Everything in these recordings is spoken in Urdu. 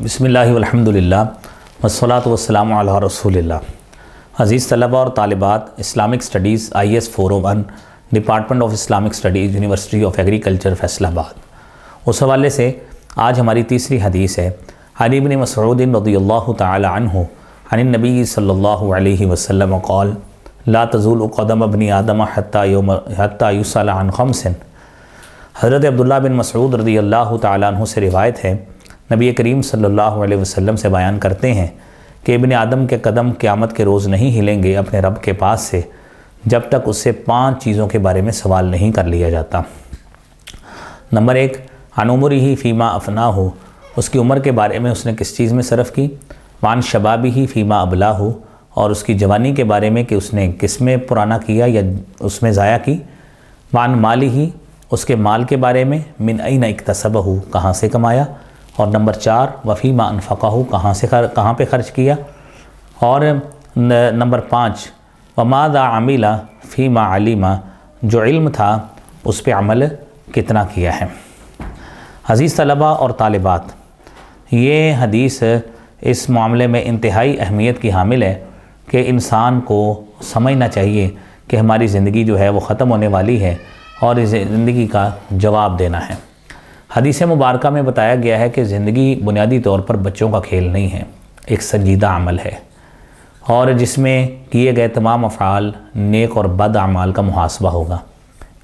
بسم اللہ والحمدللہ والصلاۃ والسلام علی رسول اللہ۔ عزیز طلبہ اور طالبات، Islamic studies IS 401 department of Islamic studies university of agriculture Faisal آباد، اس حوالے سے آج ہماری تیسری حدیث ہے۔ عن ابن مسعود رضی اللہ تعالی عنہ عن النبی صلی اللہ علیہ وسلم قال لا تزول قدم ابن آدم حتی یسأل عن خمس۔ حضرت عبداللہ بن مسعود رضی اللہ تعالیٰ عنہ سے روایت ہے، نبی کریم صلی اللہ علیہ وسلم سے بیان کرتے ہیں کہ ابن آدم کے قدم قیامت کے روز نہیں ہلیں گے اپنے رب کے پاس سے جب تک اس سے 5 چیزوں کے بارے میں سوال نہیں کر لیا جاتا۔ نمبر 1، عن عمرہ فیما افناہ، اس کی عمر کے بارے میں اس نے کس چیز میں صرف کی۔ وعن شبابہ فیما ابلاہ، اور اس کی جوانی کے بارے میں کہ اس نے کس میں پرانا کیا یا اس میں ضائع کی۔ وعن مالہ، اس کے مال کے بارے میں، من این اکتسبہ، کہاں سے کمایا۔ اور نمبر 4، وفیما انفقہ، کہاں پہ خرچ کیا۔ اور نمبر 5، وماذا عمل فیما علم، جو علم تھا اس پہ عمل کتنا کیا ہے۔ عزیز طلبہ اور طالبات، یہ حدیث اس معاملے میں انتہائی اہمیت کی حامل ہے کہ انسان کو سمجھنا چاہیے کہ ہماری زندگی جو ہے وہ ختم ہونے والی ہے اور اس زندگی کا جواب دینا ہے۔ حدیث مبارکہ میں بتایا گیا ہے کہ زندگی بنیادی طور پر بچوں کا کھیل نہیں ہے، ایک سنجیدہ عمل ہے، اور جس میں کیے گئے تمام افعال نیک اور بد اعمال کا محاسبہ ہوگا۔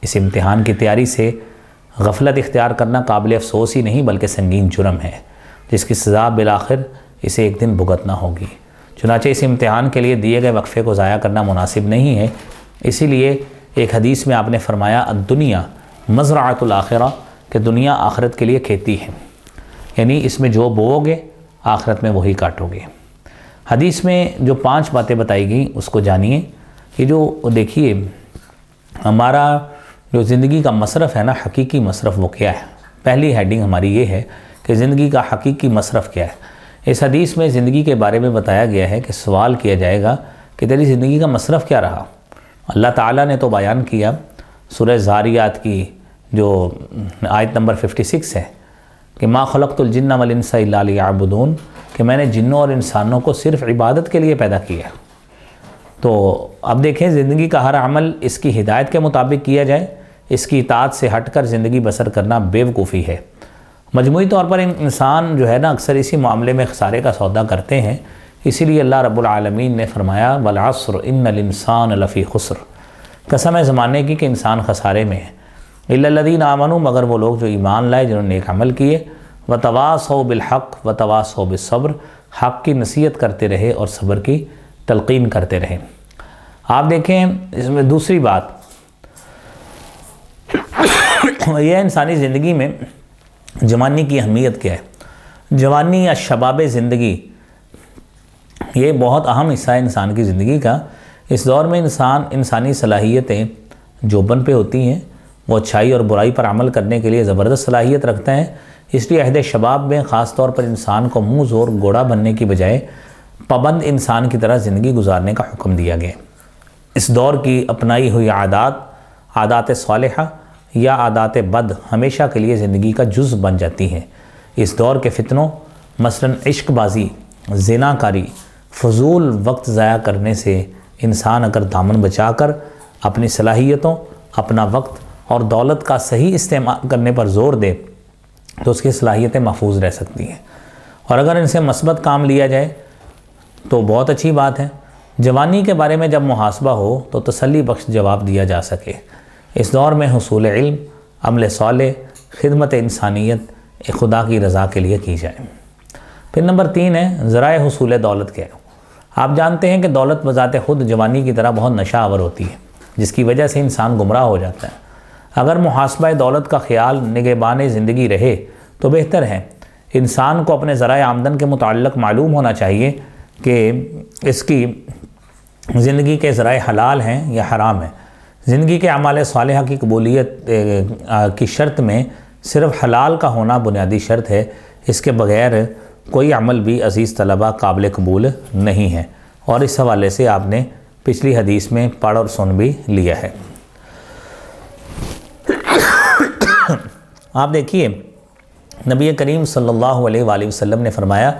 اس امتحان کی تیاری سے غفلت اختیار کرنا قابل افسوس ہی نہیں بلکہ سنگین جرم ہے، جس کی سزا بالآخر اسے ایک دن بھگتنا ہوگی۔ چنانچہ اس امتحان کے لیے دیے گئے وقفے کو ضائع کرنا مناسب نہیں ہے۔ اسی لیے ایک حدیث میں آپ نے فرمایا الدنیا مزرعۃ الآخرہ، کہ دنیا آخرت کے لیے کھیتی ہے، یعنی اس میں جو بوؤ گے آخرت میں وہی کاٹو گے۔ حدیث میں جو 5 باتیں بتائی گئیں اس کو جانیے۔ یہ جو دیکھیے ہمارا جو زندگی کا مصرف ہے نا، حقیقی مصرف وہ کیا ہے۔ پہلی ہیڈنگ ہماری یہ ہے کہ زندگی کا حقیقی مصرف کیا ہے۔ اس حدیث میں زندگی کے بارے میں بتایا گیا ہے کہ سوال کیا جائے گا کہ تیری زندگی کا مصرف کیا رہا۔ اللہ تعالیٰ نے تو بیان کیا سورہ زاریات کی جو آیت نمبر 56 ہے کہ ما خلقت الجن والانس الا لیعبدون، کہ میں نے جنوں اور انسانوں کو صرف عبادت کے لیے پیدا کیا۔ تو اب دیکھیں زندگی کا ہر عمل اس کی ہدایت کے مطابق کیا جائے، اس کی اطاعت سے ہٹ کر زندگی بسر کرنا بیوقوفی ہے۔ مجموعی طور پر انسان جو ہے نا اکثر اسی معاملے میں خسارے کا سودا کرتے ہیں۔ اسی لیے اللہ رب العالمین نے فرمایا والعصر ان الانسان لفی خسر، قسم ہے زمانے کی کہ انسان خسارے میں ہے۔ الا الذین آمنوا، مگر وہ لوگ جو ایمان لائے، جنہوں نے ایک عمل کیے، وتواصوا بالحق وتواصوا بالصبر، حق کی نصیحت کرتے رہے اور صبر کی تلقین کرتے رہے۔ آپ دیکھیں اس میں دوسری بات یہ ہے انسانی زندگی میں جوانی کی اہمیت کیا ہے۔ جوانی یا شباب زندگی یہ بہت اہم حصہ ہے انسان کی زندگی کا۔ اس دور میں انسانی صلاحیتیں جوبن پہ ہوتی ہیں، وہ اچھائی اور برائی پر عمل کرنے کے لیے زبردست صلاحیت رکھتا ہے۔ اس لیے عہد شباب میں خاص طور پر انسان کو منہ زور گھوڑا بننے کی بجائے پابند انسان کی طرح زندگی گزارنے کا حکم دیا گیا۔ اس دور کی اپنائی ہوئی عادات صالحہ یا عادات بد ہمیشہ کے لیے زندگی کا جز بن جاتی ہیں۔ اس دور کے فتنوں مثلاً عشق بازی، زنا کاری، فضول وقت ضائع کرنے سے انسان اگر دامن بچا کر اپنی صلاحیتوں، اپنا وقت اور دولت کا صحیح استعمال کرنے پر زور دے تو اس کی صلاحیتیں محفوظ رہ سکتی ہیں، اور اگر ان سے مثبت کام لیا جائے تو بہت اچھی بات ہے۔ جوانی کے بارے میں جب محاسبہ ہو تو تسلی بخش جواب دیا جا سکے۔ اس دور میں حصول علم، عمل صالح، خدمت انسانیت خدا کی رضا کے لیے کی جائے۔ پھر نمبر 3 ہے ذرائع حصول دولت کے۔ آپ جانتے ہیں کہ دولت بذات خود جوانی کی طرح بہت نشہ آور ہوتی ہے، جس کی وجہ سے انسان گمراہ ہو جاتا ہے۔ اگر محاسبہ دولت کا خیال نگہبان زندگی رہے تو بہتر ہے۔ انسان کو اپنے ذرائع آمدن کے متعلق معلوم ہونا چاہیے کہ اس کی زندگی کے ذرائع حلال ہیں یا حرام ہیں۔ زندگی کے اعمال صالحہ کی قبولیت کی شرط میں صرف حلال کا ہونا بنیادی شرط ہے، اس کے بغیر کوئی عمل بھی عزیز طلبہ قابل قبول نہیں ہے، اور اس حوالے سے آپ نے پچھلی حدیث میں پڑھ اور سن بھی لیا ہے۔ آپ دیکھیے نبی کریم صلی اللہ علیہ وآلہ وسلم نے فرمایا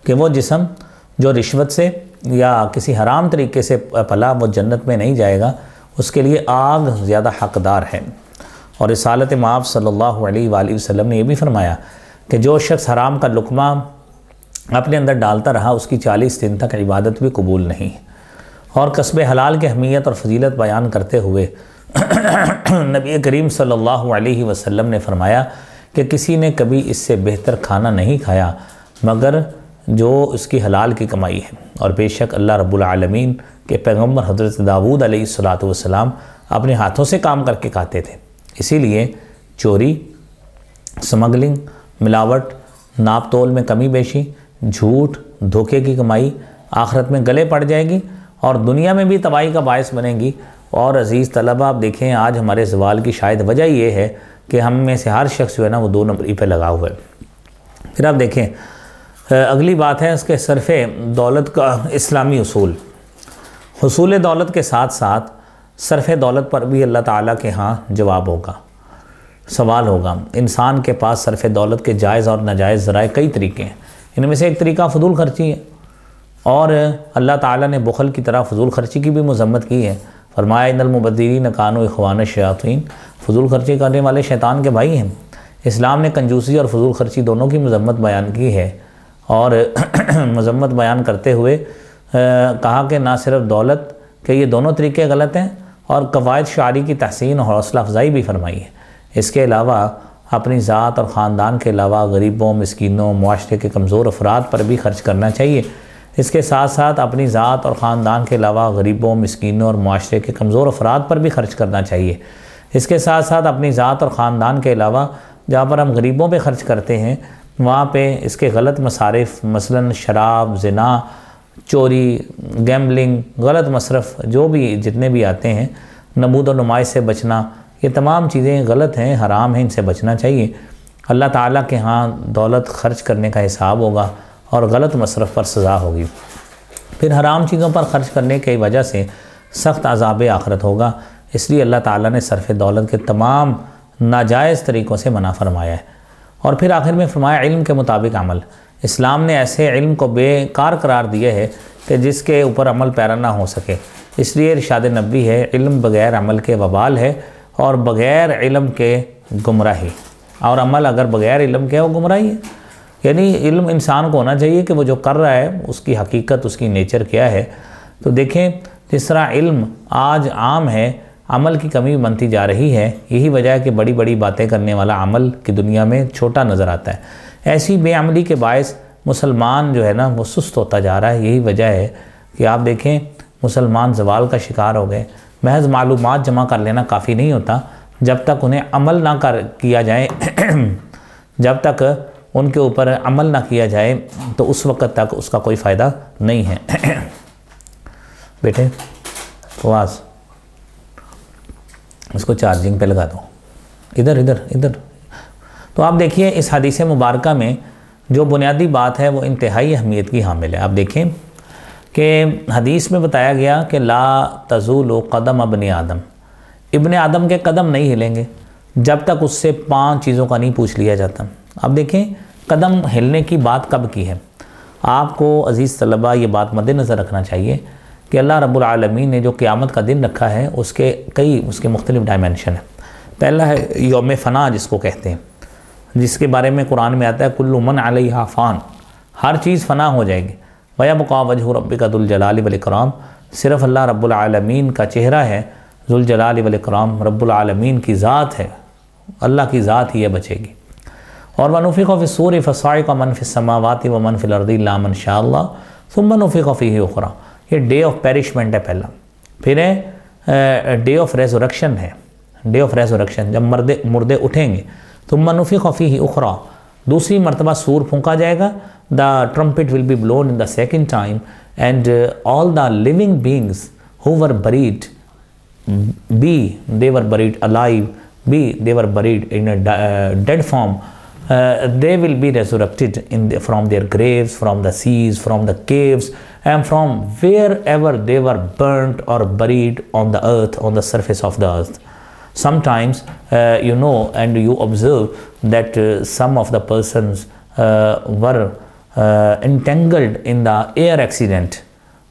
کہ وہ جسم جو رشوت سے یا کسی حرام طریقے سے پلا وہ جنت میں نہیں جائے گا، اس کے لیے آگ زیادہ حقدار ہے۔ اور رسالت مآب صلی اللہ علیہ وآلہ وسلم نے یہ بھی فرمایا کہ جو شخص حرام کا لقمہ اپنے اندر ڈالتا رہا اس کی 40 دن تک عبادت بھی قبول نہیں۔ اور کسب حلال کی اہمیت اور فضیلت بیان کرتے ہوئے نبی کریم صلی اللہ علیہ وسلم نے فرمایا کہ کسی نے کبھی اس سے بہتر کھانا نہیں کھایا مگر جو اس کی حلال کی کمائی ہے، اور بے شک اللہ رب العالمین کے پیغمبر حضرت داؤد علیہ السلام اپنے ہاتھوں سے کام کر کے کھاتے تھے۔ اسی لیے چوری، سمگلنگ، ملاوٹ، ناپ تول میں کمی بیشی، جھوٹ، دھوکے کی کمائی آخرت میں گلے پڑ جائے گی اور دنیا میں بھی تباہی کا باعث بنے گی۔ اور عزیز طلبہ، آپ دیکھیں آج ہمارے زوال کی شاید وجہ یہ ہے کہ ہم میں سے ہر شخص جو ہے نا وہ 2 نمبری پہ لگا ہوا ہے۔ پھر آپ دیکھیں اگلی بات ہے اس کے صرف دولت کا اسلامی اصول۔ حصول دولت کے ساتھ ساتھ صرف دولت پر بھی اللہ تعالیٰ کے ہاں جواب ہوگا، سوال ہوگا۔ انسان کے پاس صرف دولت کے جائز اور ناجائز ذرائع کئی طریقے ہیں، ان میں سے ایک طریقہ فضول خرچی ہے، اور اللہ تعالیٰ نے بخل کی طرح فضول خرچی کی بھی مذمت کی ہے۔ فرمایا ان المبذرین کانوا اخوان الشیاطین، فضول خرچی کرنے والے شیطان کے بھائی ہیں۔ اسلام نے کنجوسی اور فضول خرچی دونوں کی مذمت بیان کی ہے، اور مذمت بیان کرتے ہوئے کہا کہ نہ صرف دولت کہ یہ دونوں طریقے غلط ہیں، اور قواعد شعری کی تحسین اور حوصلہ افزائی بھی فرمائی ہے۔ اس کے علاوہ اپنی ذات اور خاندان کے علاوہ غریبوں، مسکینوں، معاشرے کے کمزور افراد پر بھی خرچ کرنا چاہیے۔ اس کے ساتھ ساتھ اپنی ذات اور خاندان کے علاوہ غریبوں، مسکینوں اور معاشرے کے کمزور افراد پر بھی خرچ کرنا چاہیے۔ اس کے ساتھ ساتھ اپنی ذات اور خاندان کے علاوہ جہاں پر ہم غریبوں پہ خرچ کرتے ہیں وہاں پہ اس کے غلط مصارف، مثلا شراب، زنا، چوری، گیمبلنگ، غلط مصرف جو بھی جتنے بھی آتے ہیں، نمود و نمائش سے بچنا، یہ تمام چیزیں غلط ہیں، حرام ہیں، ان سے بچنا چاہیے۔ اللہ تعالیٰ کے ہاں دولت خرچ کرنے کا حساب ہوگا اور غلط مصرف پر سزا ہوگی۔ پھر حرام چیزوں پر خرچ کرنے کی وجہ سے سخت عذاب آخرت ہوگا، اس لیے اللہ تعالیٰ نے صرف دولت کے تمام ناجائز طریقوں سے منع فرمایا ہے۔ اور پھر آخر میں فرمایا علم کے مطابق عمل۔ اسلام نے ایسے علم کو بیکار قرار دیا ہے کہ جس کے اوپر عمل پیرا نہ ہو سکے، اس لیے ارشاد نبی ہے علم بغیر عمل کے وبال ہے، اور بغیر علم کے گمراہی، اور عمل اگر بغیر علم کے وہ گمراہی ہے۔ یعنی علم انسان کو ہونا چاہیے کہ وہ جو کر رہا ہے اس کی حقیقت، اس کی نیچر کیا ہے۔ تو دیکھیں جس طرح علم آج عام ہے، عمل کی کمی بنتی جا رہی ہے، یہی وجہ ہے کہ بڑی بڑی باتیں کرنے والا عمل کی دنیا میں چھوٹا نظر آتا ہے۔ ایسی بے عملی کے باعث مسلمان جو ہے نا وہ سست ہوتا جا رہا ہے۔ یہی وجہ ہے کہ آپ دیکھیں مسلمان زوال کا شکار ہو گئے۔ محض معلومات جمع کر لینا کافی نہیں ہوتا، جب تک انہیں عمل نہ کیا جائے جب تک ان کے اوپر عمل نہ کیا جائے تو اس وقت تک اس کا کوئی فائدہ نہیں ہے۔ بیٹے فواز اس کو چارجنگ پہ لگا دو، ادھر۔ تو آپ دیکھیے اس حدیث مبارکہ میں جو بنیادی بات ہے وہ انتہائی اہمیت کی حامل ہے۔ آپ دیکھیں کہ حدیث میں بتایا گیا کہ لا تزول قدم ابن آدم کے قدم نہیں ہلیں گے جب تک اس سے 5 چیزوں کا نہیں پوچھ لیا جاتا۔ اب دیکھیں قدم ہلنے کی بات کب کی ہے۔ آپ کو عزیز طلبہ یہ بات مد نظر رکھنا چاہیے کہ اللہ رب العالمین نے جو قیامت کا دن رکھا ہے اس کے مختلف ڈائمنشن ہیں۔ پہلا ہے یوم فنا جس کو کہتے ہیں، جس کے بارے میں قرآن میں آتا ہے کل من علیہا فان، ہر چیز فنا ہو جائے گی۔ وَيَبْقَى وَجْهُ رَبِّكَ ذُو الْجَلَالِ وَالْإِكْرَامِ، صرف اللہ رب العالمین کا چہرہ ہے، ذو الجلال والاکرام، رب العالمین کی ذات ہے، اللہ کی ذات ہی ہے بچے گی۔ اور وَنُفِخَ فِي الصُّورِ فَصَعِقَ مَن فِي السَّمَاوَاتِ وَمَن فِي الْأَرْضِ إِلَّا مَن شَاءَ اللَّهُ ثُمَّ نُفِخَ فِيهِ أُخْرَى، یہ ڈے آف پیرشمنٹ ہے پہلا۔ پھر ہے ڈے آف ریزوریکشن ہے، ڈے آف ریزوریکشن جب مردے اٹھیں گے۔ ثُمَّ نُفِخَ فِيهِ أُخْرَى، دوسری مرتبہ سور پھونکا جائے گا، the trumpet will be blown in the second time and all the living beings who were buried, B, they were buried alive, B, they were buried in a dead form, they will be resurrected from their graves, from the seas, from the caves, and from wherever they were burnt or buried on the earth, on the surface of the earth. Sometimes you know and you observe that some of the persons were entangled in the air accident.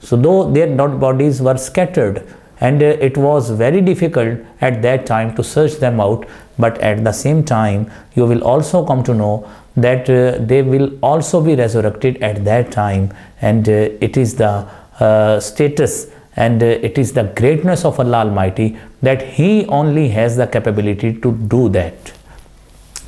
So though their dead bodies were scattered, and it was very difficult at that time to search them out, but at the same time you will also come to know that they will also be resurrected at that time, and it is the status and it is the greatness of Allah Almighty that He only has the capability to do that.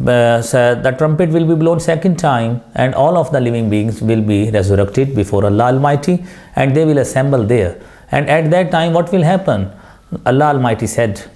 The trumpet will be blown second time, and all of the living beings will be resurrected before Allah Almighty, and they will assemble there. And at that time what will happen? Allah Almighty said,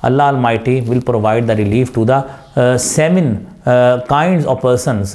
Allah Almighty will provide the relief to the 7 kinds of persons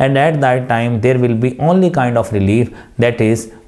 and at that time there will be only kind of relief, that is